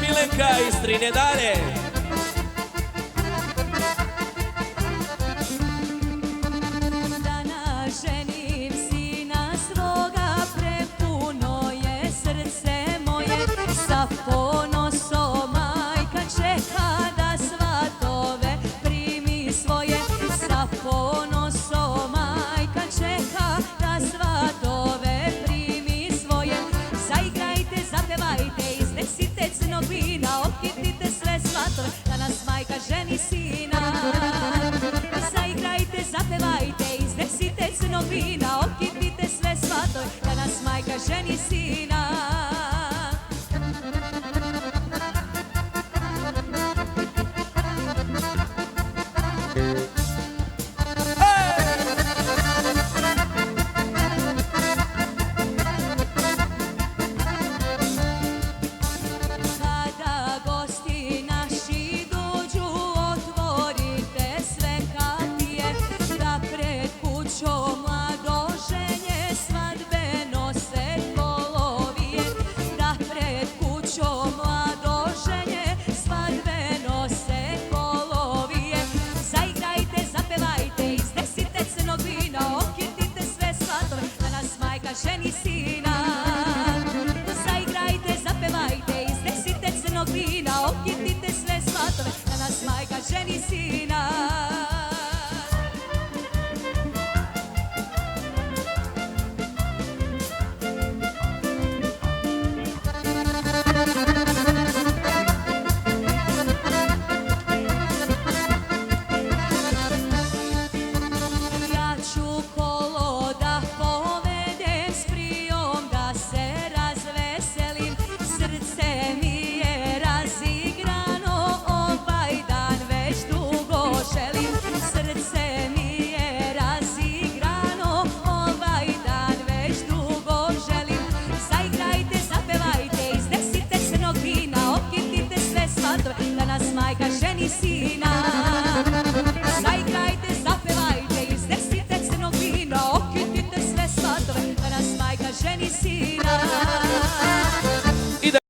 Milenka iz Strine dalje. Ženim sina svoga, prepuno je srce moje, sa ponosom majka čeka da svatove primi svoje, sa ponosom majka čeka da svatove primi svoje. Zaigrajte, zapevajte, iznesite crnog vina, okitite sve svatove, danas majka ženi sina. Zaigrajte, zapevajte, iznesite crnog vina, okitite sve svatove, danas majka ženi sina.